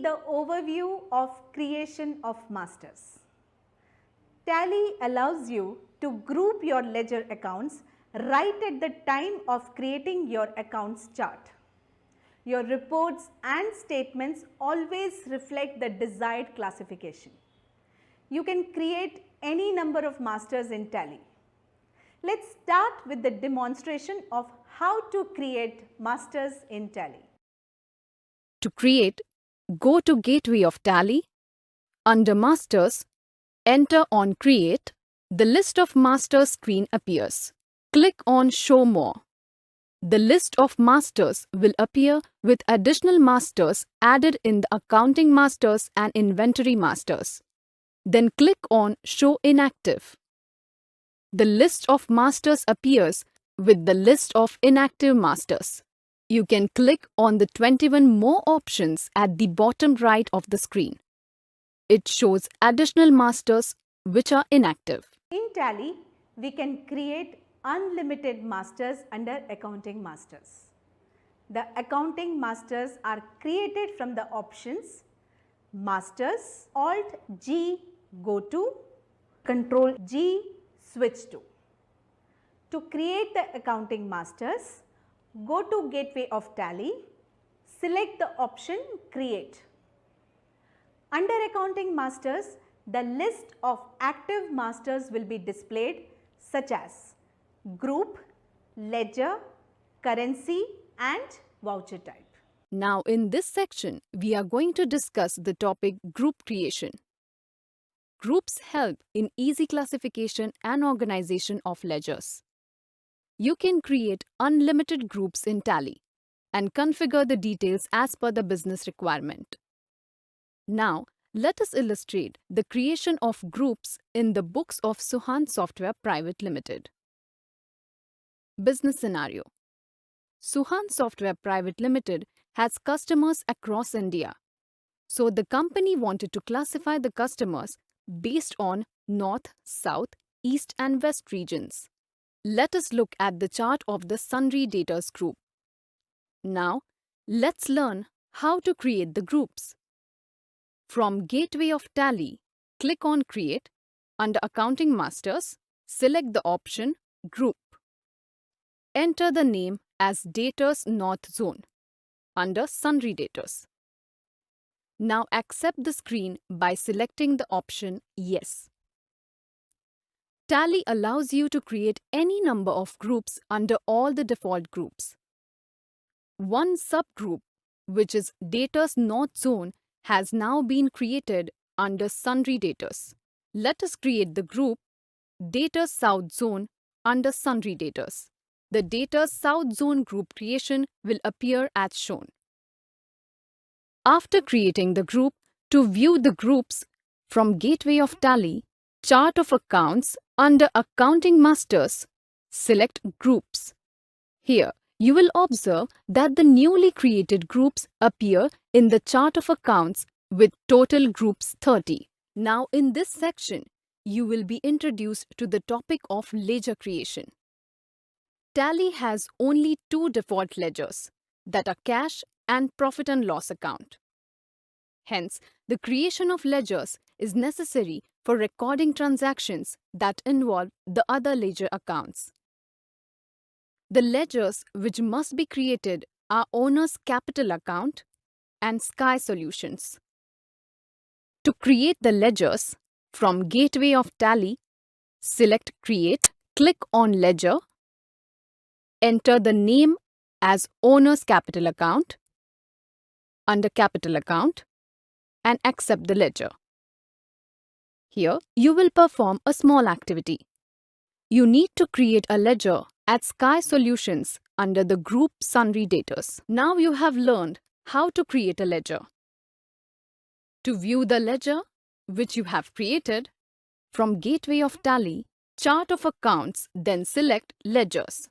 the overview of creation of masters. Tally allows you to group your ledger accounts right at the time of creating your accounts chart. Your reports and statements always reflect the desired classification. You can create any number of masters in Tally. Let's start with the demonstration of how to create masters in Tally. To create, go to Gateway of Tally. Under Masters, enter on Create. The list of masters screen appears. Click on Show More. The list of masters will appear with additional masters added in the Accounting Masters and Inventory Masters. Then click on Show Inactive. The list of masters appears with the list of inactive masters. You can click on the 21 more options at the bottom right of the screen. It shows additional masters which are inactive. In Tally, we can create unlimited masters under Accounting Masters. The Accounting Masters are created from the options Masters, Alt-G Go To, Control-G Switch To. To create the Accounting Masters, go to Gateway of Tally, select the option Create. Under Accounting Masters, the list of active masters will be displayed such as Group, Ledger, Currency and Voucher Type. Now in this section, we are going to discuss the topic Group Creation. Groups help in easy classification and organization of ledgers. You can create unlimited groups in Tally and configure the details as per the business requirement. Now, let us illustrate the creation of groups in the books of Suhan Software Private Limited. Business scenario. Suhan Software Private Limited has customers across India. So the company wanted to classify the customers based on North, South, East and West regions. Let us look at the chart of the Sundry Debtors group. Now, let's learn how to create the groups. From Gateway of Tally, click on Create. Under Accounting Masters, select the option Group. Enter the name as Debtors North Zone under Sundry Debtors. Now accept the screen by selecting the option Yes. Tally allows you to create any number of groups under all the default groups. One subgroup, which is Debtors North Zone, has now been created under Sundry Debtors. Let us create the group Debtors South Zone under Sundry Debtors. The Debtors South Zone group creation will appear as shown. After creating the group, to view the groups from Gateway of Tally, Chart of Accounts, under Accounting Masters, select Groups. Here, you will observe that the newly created groups appear in the Chart of Accounts with total groups 30. Now in this section, you will be introduced to the topic of ledger creation. Tally has only two default ledgers, that are cash and profit and loss account. Hence, the creation of ledgers is necessary for recording transactions that involve the other ledger accounts. The ledgers which must be created are Owner's Capital Account and Sky Solutions. To create the ledgers, from Gateway of Tally, select Create, click on Ledger, enter the name as Owner's Capital Account under Capital Account and accept the ledger. Here, you will perform a small activity. You need to create a ledger at Sky Solutions under the group Sundry Debtors. Now you have learned how to create a ledger. To view the ledger which you have created, from Gateway of Tally, Chart of Accounts, then select Ledgers.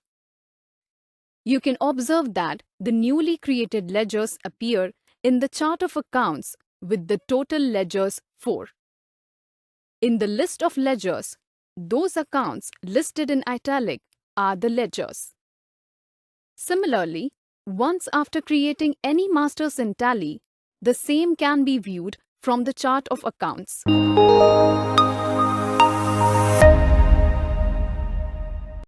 You can observe that the newly created ledgers appear in the Chart of Accounts with the total ledgers 4. In the list of ledgers, those accounts listed in italic are the ledgers. Similarly, once after creating any masters in Tally, The same can be viewed from the chart of accounts.